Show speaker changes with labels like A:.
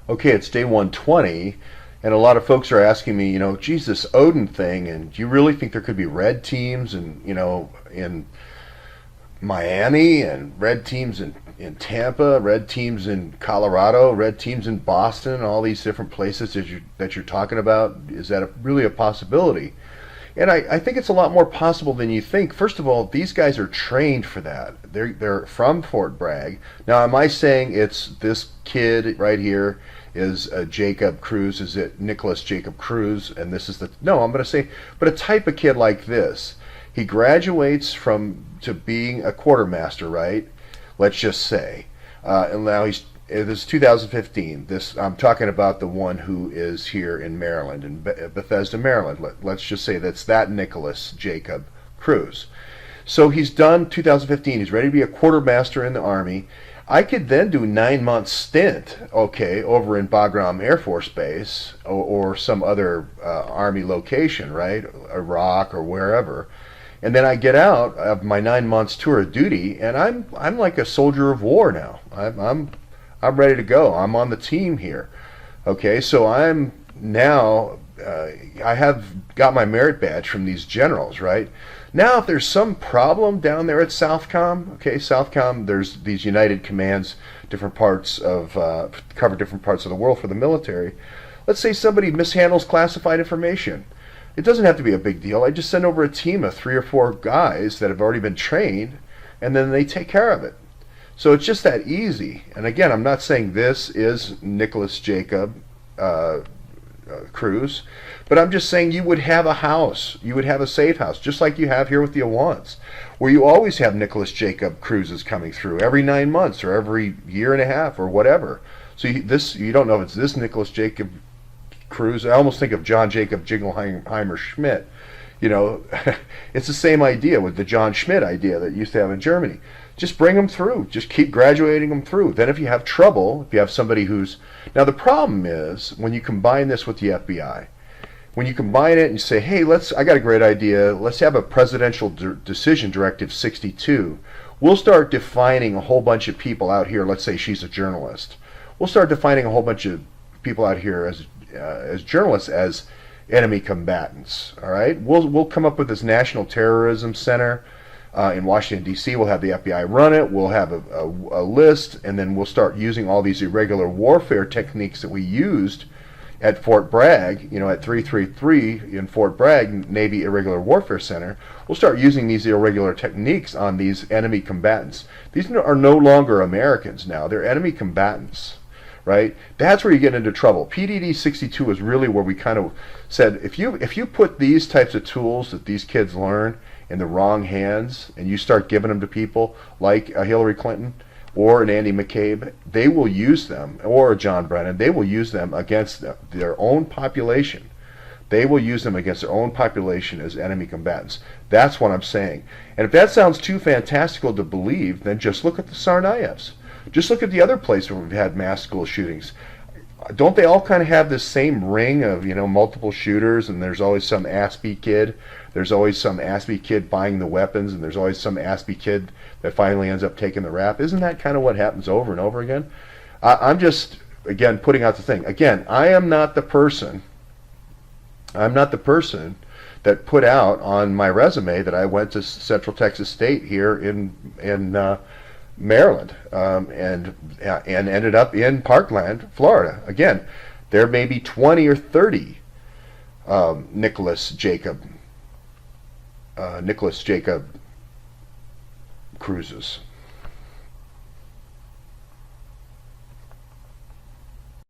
A: okay, it's day 120, and a lot of folks are asking me, geez, this Odin thing, and do you really think there could be red teams and, in Miami and red teams in Tampa, red teams in Colorado, red teams in Boston, all these different places that you're talking about? Is that really a possibility? And I think it's a lot more possible than you think. First of all, these guys are trained for that. They're from Fort Bragg. Now, am I saying it's this kid right here is Jacob Cruz? Is it Nicholas Jacob Cruz? And this is the no. I'm going to say, but a type of kid like this, he graduates to being a quartermaster, right? Let's just say, and now this is 2015. I'm talking about the one who is here in Maryland, in Bethesda, Maryland. Let's just say that's that Nicholas Jacob Cruz. So he's done 2015. He's ready to be a quartermaster in the Army. I could then do a 9-month stint, okay, over in Bagram Air Force Base or some other Army location, right, Iraq or wherever. And then I get out of my 9 months tour of duty, and I'm like a soldier of war now. I'm ready to go. I'm on the team here. Okay, so I'm now, I have got my merit badge from these generals, right? Now, if there's some problem down there at Southcom, okay, Southcom, there's these United Commands, different parts of, cover different parts of the world for the military. Let's say somebody mishandles classified information. It doesn't have to be a big deal. I just send over a team of 3 or 4 guys that have already been trained, and then they take care of it. So it's just that easy. And again, I'm not saying this is Nicholas Jacob Cruz, but I'm just saying you would have a house. You would have a safe house, just like you have here with the Awans, where you always have Nicholas Jacob Cruzes coming through every 9 months or every year and a half or whatever. So you don't know if it's this Nicholas Jacob Cruz. I almost think of John Jacob Jingleheimer Schmidt. It's the same idea with the John Schmidt idea that you used to have in Germany. Just bring them through. Just keep graduating them through. Then if you have trouble, if you have somebody who's... Now the problem is when you combine this with the FBI. When you combine it and you say, hey, I got a great idea. Let's have a Presidential Decision Directive 62. We'll start defining a whole bunch of people out here. Let's say she's a journalist. We'll start defining a whole bunch of people out here as journalists as enemy combatants. All right, we'll come up with this National Terrorism Center in Washington D.C. We'll have the FBI run it. We'll have a list, and then we'll start using all these irregular warfare techniques that we used at Fort Bragg. At 333 in Fort Bragg Navy Irregular Warfare Center. We'll start using these irregular techniques on these enemy combatants. These are no longer Americans now. They're enemy combatants. Right? That's where you get into trouble. PDD 62 is really where we kind of said, if you put these types of tools that these kids learn in the wrong hands, and you start giving them to people like a Hillary Clinton or an Andy McCabe, they will use them, or a John Brennan, they will use them against their own population. They will use them against their own population as enemy combatants. That's what I'm saying. And if that sounds too fantastical to believe, then just look at the Tsarnaevs. Just look at the other places where we've had mass school shootings. Don't they all kind of have this same ring of, multiple shooters, and there's always some Aspie kid. There's always some Aspie kid buying the weapons, and there's always some Aspie kid that finally ends up taking the rap. Isn't that kind of what happens over and over again? I'm just, again, putting out the thing. Again, I'm not the person that put out on my resume that I went to Central Texas State here in Maryland, and ended up in Parkland, Florida. Again, there may be 20 or 30 Nicholas Jacob Cruzes.